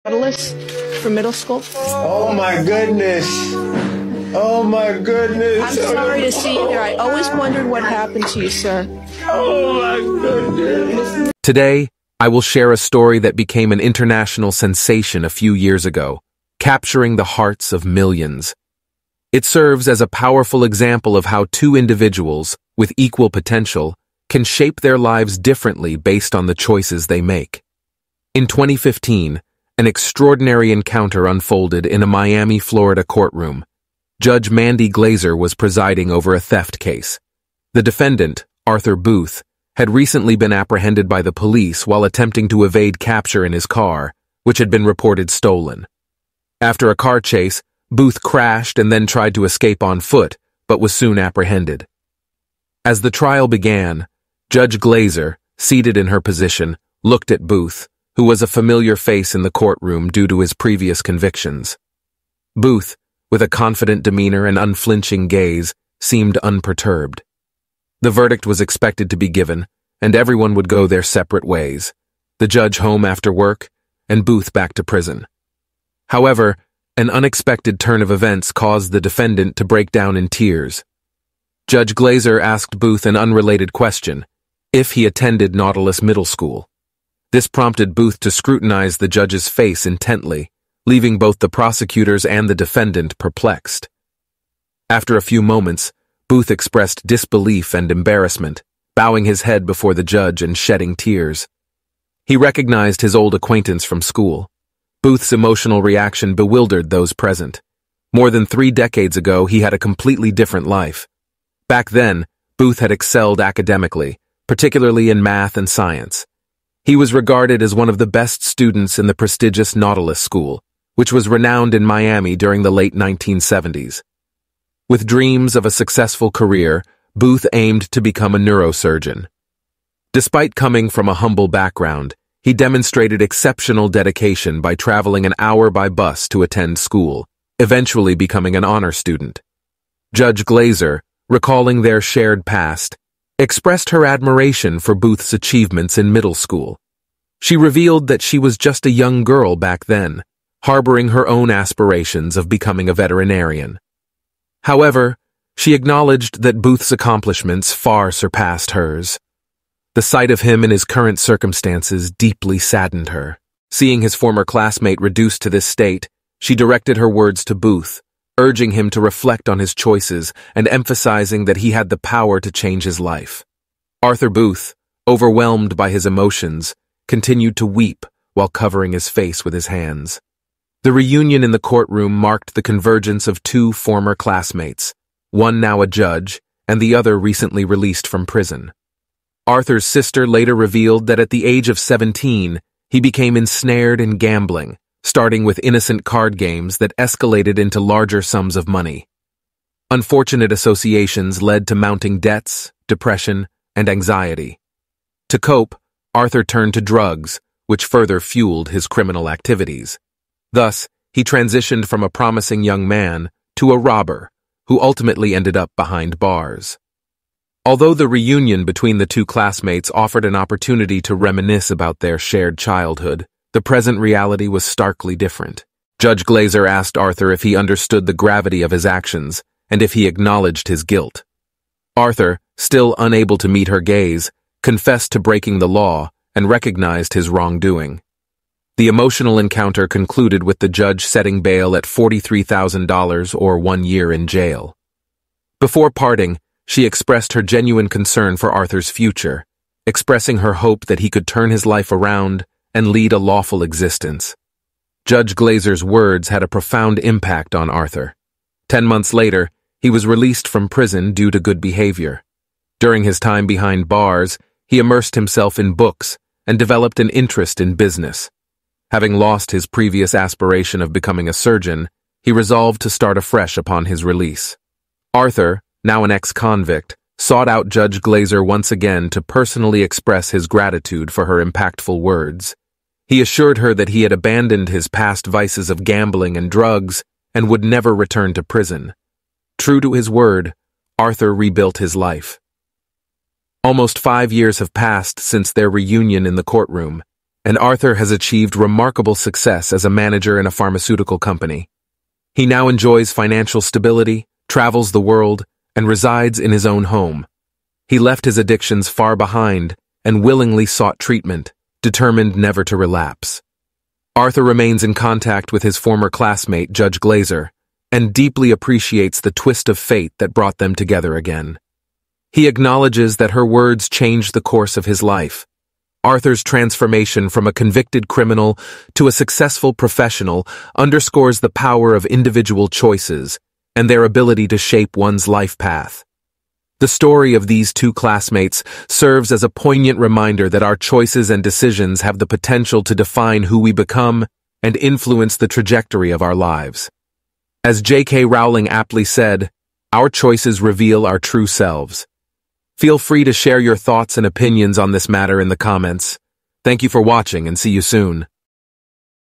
Nautilus for middle school. Oh my goodness. Oh my goodness. I'm sorry to see you here. I always wondered what happened to you, sir. Oh my goodness. Today, I will share a story that became an international sensation a few years ago, capturing the hearts of millions. It serves as a powerful example of how two individuals, with equal potential, can shape their lives differently based on the choices they make. In 2015, an extraordinary encounter unfolded in a Miami, Florida courtroom. Judge Mandy Glazer was presiding over a theft case. The defendant, Arthur Booth, had recently been apprehended by the police while attempting to evade capture in his car, which had been reported stolen. After a car chase, Booth crashed and then tried to escape on foot, but was soon apprehended. As the trial began, Judge Glazer, seated in her position, looked at Booth, who was a familiar face in the courtroom due to his previous convictions. Booth, with a confident demeanor and unflinching gaze, seemed unperturbed. The verdict was expected to be given, and everyone would go their separate ways, the judge home after work, and Booth back to prison. However, an unexpected turn of events caused the defendant to break down in tears. Judge Glazer asked Booth an unrelated question: if he attended Nautilus Middle School. This prompted Booth to scrutinize the judge's face intently, leaving both the prosecutors and the defendant perplexed. After a few moments, Booth expressed disbelief and embarrassment, bowing his head before the judge and shedding tears. He recognized his old acquaintance from school. Booth's emotional reaction bewildered those present. More than 3 decades ago, he had a completely different life. Back then, Booth had excelled academically, particularly in math and science. He was regarded as one of the best students in the prestigious Nautilus School, which was renowned in Miami during the late 1970s. With dreams of a successful career, Booth aimed to become a neurosurgeon. Despite coming from a humble background, he demonstrated exceptional dedication by traveling an hour by bus to attend school, eventually becoming an honor student. Judge Glazer, recalling their shared past, expressed her admiration for Booth's achievements in middle school. She revealed that she was just a young girl back then, harboring her own aspirations of becoming a veterinarian. However, she acknowledged that Booth's accomplishments far surpassed hers. The sight of him in his current circumstances deeply saddened her. Seeing his former classmate reduced to this state, she directed her words to Booth, urging him to reflect on his choices and emphasizing that he had the power to change his life. Arthur Booth, overwhelmed by his emotions, continued to weep while covering his face with his hands. The reunion in the courtroom marked the convergence of 2 former classmates, one now a judge and the other recently released from prison. Arthur's sister later revealed that at the age of 17, he became ensnared in gambling, starting with innocent card games that escalated into larger sums of money. Unfortunate associations led to mounting debts, depression, and anxiety. To cope, Arthur turned to drugs, which further fueled his criminal activities. Thus, he transitioned from a promising young man to a robber, who ultimately ended up behind bars. Although the reunion between the 2 classmates offered an opportunity to reminisce about their shared childhood, the present reality was starkly different. Judge Glazer asked Arthur if he understood the gravity of his actions and if he acknowledged his guilt. Arthur, still unable to meet her gaze, confessed to breaking the law and recognized his wrongdoing. The emotional encounter concluded with the judge setting bail at $43,000 or 1 year in jail. Before parting, she expressed her genuine concern for Arthur's future, expressing her hope that he could turn his life around and lead a lawful existence. Judge Glazer's words had a profound impact on Arthur. 10 months later, he was released from prison due to good behavior. During his time behind bars, he immersed himself in books and developed an interest in business. Having lost his previous aspiration of becoming a surgeon, he resolved to start afresh upon his release. Arthur, now an ex-convict, sought out Judge Glazer once again to personally express his gratitude for her impactful words. He assured her that he had abandoned his past vices of gambling and drugs and would never return to prison. True to his word, Arthur rebuilt his life. Almost 5 years have passed since their reunion in the courtroom, and Arthur has achieved remarkable success as a manager in a pharmaceutical company. He now enjoys financial stability, travels the world, and resides in his own home. He left his addictions far behind and willingly sought treatment, determined never to relapse. Arthur remains in contact with his former classmate, Judge Glazer, and deeply appreciates the twist of fate that brought them together again. He acknowledges that her words changed the course of his life. Arthur's transformation from a convicted criminal to a successful professional underscores the power of individual choices and their ability to shape one's life path. The story of these two classmates serves as a poignant reminder that our choices and decisions have the potential to define who we become and influence the trajectory of our lives. As J.K. Rowling aptly said, our choices reveal our true selves. Feel free to share your thoughts and opinions on this matter in the comments. Thank you for watching and see you soon.